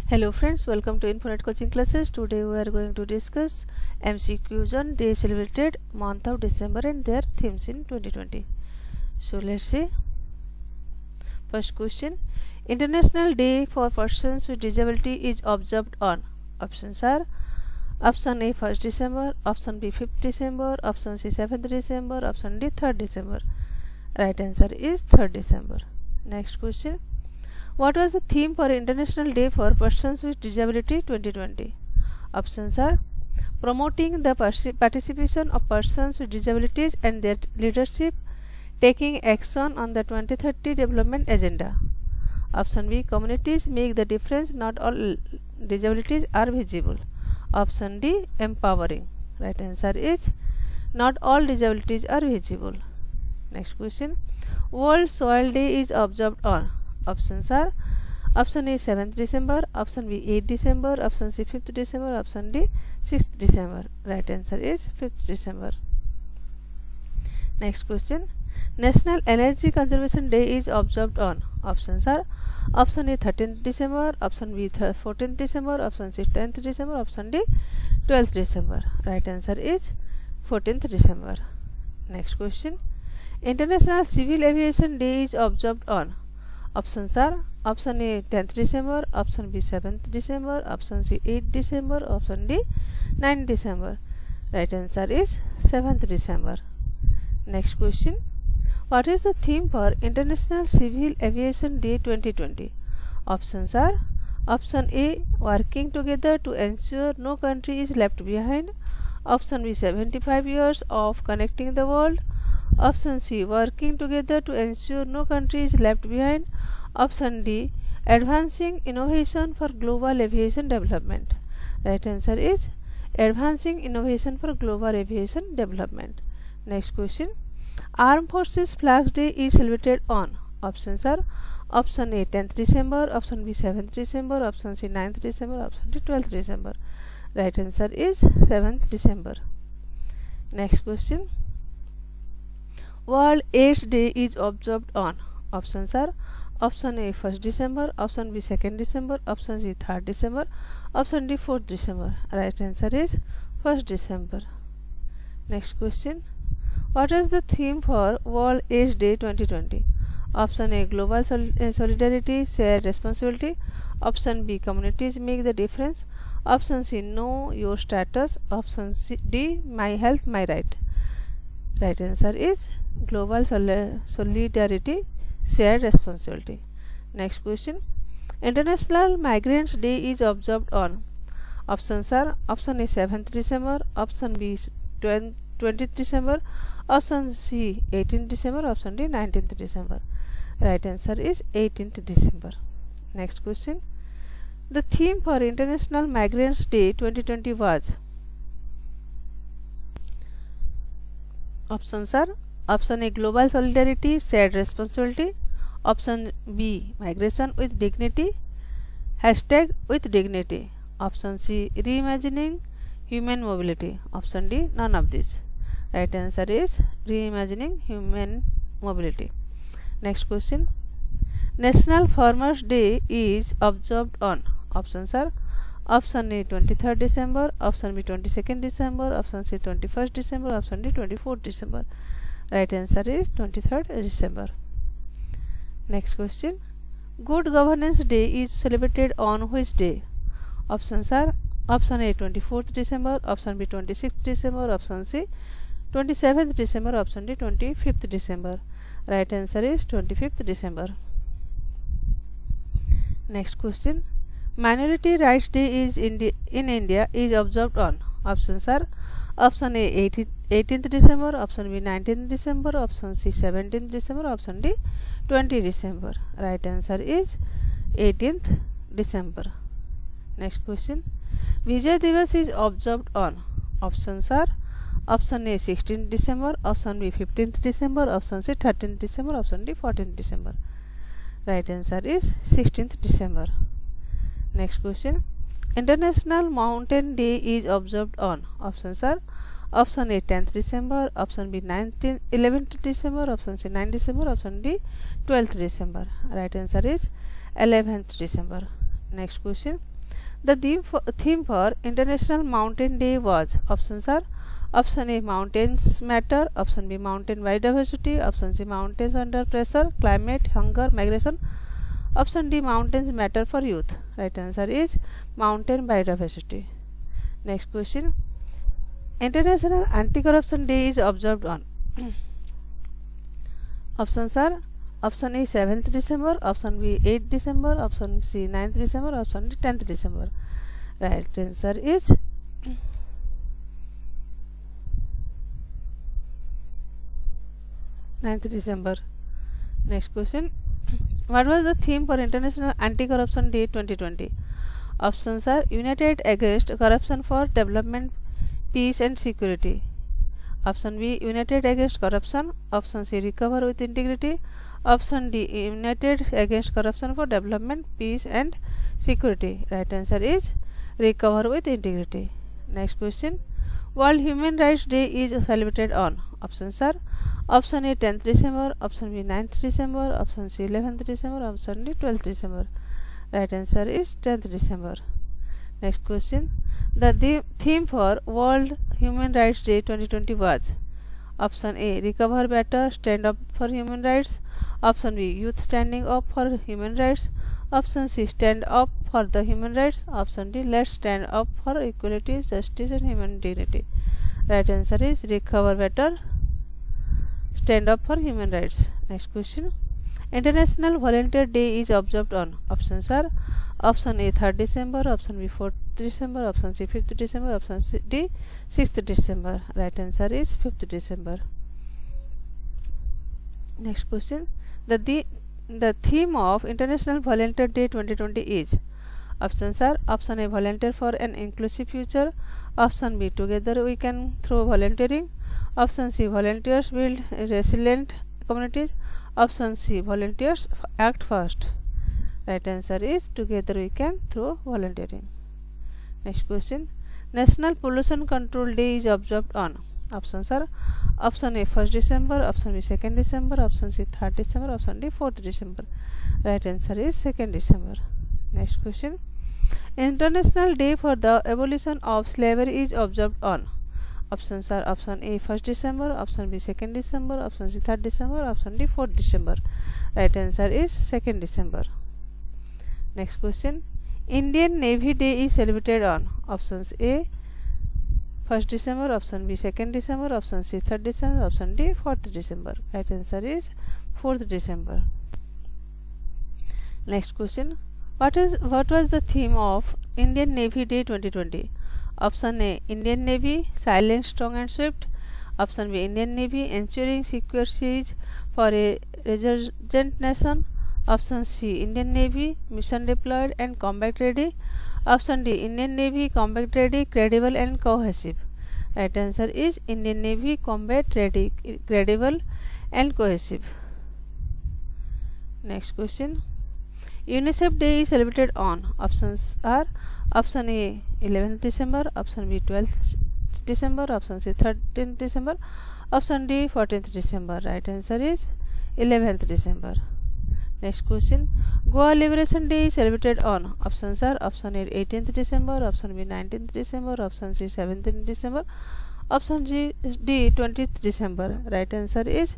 Hello friends, welcome to Infonet coaching classes. Today we are going to discuss MCQs on days celebrated month of December and their themes in 2020. So let's see. First question. International Day for Persons with Disability is observed on. Options are option A 1st December, option B 5th December, option C 7th December, option D 3rd December. Right answer is 3rd December. Next question. What was the theme for International Day for Persons with Disability 2020? Options are promoting the participation of persons with disabilities and their leadership, taking action on the 2030 development agenda. Option B, communities make the difference, not all disabilities are visible. Option D, empowering. Right answer is not all disabilities are visible. Next question. World Soil Day is observed on. Options are option A 7th December, option B 8th December, option C 5th December, option D 6th December. Right answer is 5th December. Next question. National Energy Conservation Day is observed on. Options are option A 13th December, option B 14th December, option C 10th December, option D 12th December. Right answer is 14th December. Next question. International Civil Aviation Day is observed on. Options are option A 10th December, option B 7th December, option C 8th December, option D 9th December. Right answer is 7th December. Next question. What is the theme for International Civil Aviation Day 2020? Options are option A working together to ensure no country is left behind, option B 75 years of connecting the world, option C working together to ensure no country is left behind, option D advancing innovation for global aviation development. Right answer is advancing innovation for global aviation development. Next question. Armed Forces Flag Day is celebrated on. Options are option A 10th December, option B 7th December, option C 9th December, option D 12th December. Right answer is 7th December. Next question. World AIDS Day is observed on. Options are option A 1st December, option B 2nd December, option C 3rd December, option D 4th December. Right answer is 1st December. Next question. What is the theme for World AIDS Day 2020? Option A global solidarity, shared responsibility, option B communities make the difference, option C know your status, option D my health my right. Right answer is global solidarity, shared responsibility. Next question. International Migrants Day is observed on. Options are option A 7th December, option B 20th December, option C 18th December, option D 19th December. Right answer is 18th December. Next question. The theme for International Migrants Day 2020 was. Options are option A global solidarity, shared responsibility, option B migration with dignity, hashtag with dignity, option C reimagining human mobility, option D none of these. Right answer is reimagining human mobility. Next question. National Farmers Day is observed on. Options are option A 23rd December, option B 22nd December, option C 21st December, option D 24th December. Right answer is 23rd December. Next question. Good Governance Day is celebrated on which day? Options are option A 24th December, option B 26th December, option C 27th December, option D 25th December. Right answer is 25th December. Next question. Minority Rights Day is in India is observed on. Options are option A 18th December, option B 19th December, option C 17th December, option D 20 December. Right answer is 18th December. Next question. Vijay Diwas is observed on. Options are option A 16th December, option B 15th December, option C 13th December, option D 14th December. Right answer is 16th December. Next question. International Mountain Day is observed on. Options are option A 10th December, option B 11th December, option C 9th December, option D 12th December. Right answer is 11th December. Next question. The theme for International Mountain Day was, options are option A mountains matter, option B mountain biodiversity, option C mountains under pressure, climate, hunger, migration, option D mountains matter for youth. Right answer is mountain biodiversity. Next question. International Anti-Corruption Day is observed on. Options are option A 7th December, option B 8th December, option C 9th December, option D 10th December. Right answer is 9th December. Next question. What was the theme for International Anti-Corruption Day 2020? Options are United Against Corruption for Development, Peace and Security. Option B United Against Corruption, option C Recover with Integrity, option D United Against Corruption for Development, Peace and Security. Right answer is Recover with Integrity. Next question. World Human Rights Day is celebrated on. Options are option A 10th December, option B 9th December, option C 11th December, option D 12th December. Right answer is 10th December. Next question. The theme for World Human Rights Day 2020 was, option A Recover Better, Stand Up for Human Rights, option B Youth Standing Up for Human Rights, option C Stand Up for the Human Rights, option D Let's Stand Up for Equality, Justice and Human Dignity. Right answer is Recover Better, Stand Up for Human Rights. Next question. International Volunteer Day is observed on. Options are option A 3rd December, option B 4th December, option C 5th December, option D 6th December. Right answer is 5th December. Next question. The theme of International Volunteer Day 2020 is. Options are option A Volunteer for an Inclusive Future, option B Together We Can Through Volunteering, option C Volunteers Build Resilient Communities, option C Volunteers Act First. Right answer is Together We Can Through Volunteering. Next question. National Pollution Control Day is observed on. Options are option A 1st December, option B 2nd December, option C 3rd December, option D 4th December. Right answer is 2nd December. Next question. International Day for the Abolition of Slavery is observed on. Options are option A 1st December, option B 2nd December, option C 3rd December, option D 4th December. Right answer is 2nd December. Next question. Indian Navy Day is celebrated on. Options A 1st December, option B 2nd December, option C 3rd December, option D 4th December. Right answer is 4th December. Next question. What was the theme of Indian Navy Day 2020? Option A Indian Navy Silent, Strong and Swift, option B Indian Navy Ensuring Secure Seas for a Resurgent Nation, option C Indian Navy Mission Deployed and Combat Ready, option D Indian Navy Combat Ready, Credible and Cohesive. Right answer is Indian Navy Combat Ready, Credible and Cohesive. Next question. UNICEF Day is celebrated on. Options are option A 11th December, option B 12th December, option C 13th December, option D 14th December. Right answer is 11th December. Next question. Goa Liberation Day is celebrated on. Options are option A 18th December, option B 19th December, option C 17th December, option D 20th December. Right answer is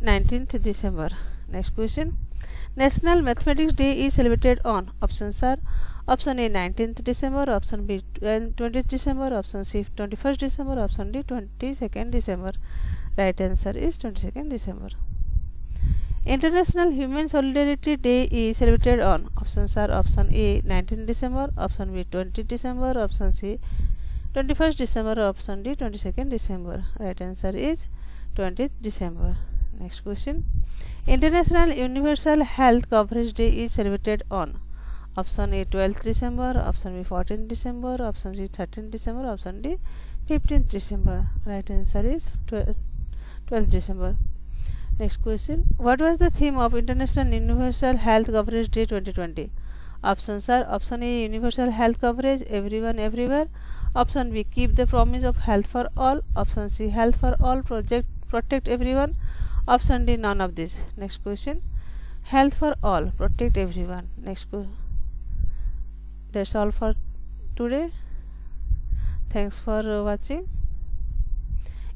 19th December. Next question. National Mathematics Day is celebrated on. Options are option A 19th December, option B 20th December, option C 21st December, option D 22nd December. Right answer is 22nd December. International Human Solidarity Day is celebrated on. Options are option A 19th December, option B 20th December, option C 21st December, option D 22nd December. Right answer is 20th December. Next question. International Universal Health Coverage Day is celebrated on. Option A 12th December, option B 14th December, option C 13th December, option D 15th December. Right answer is 12th December. Next question. What was the theme of International Universal Health Coverage Day 2020? Options are option A Universal Health Coverage, Everyone Everywhere, option B Keep the Promise of Health for All, option C Health for All Project Protect Everyone, option D none of this. Next question. Health for all, protect everyone. Next question. That's all for today. Thanks for watching.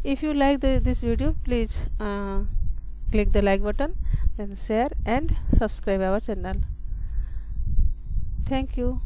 If you like this video, please click the like button, then share and subscribe our channel. Thank you.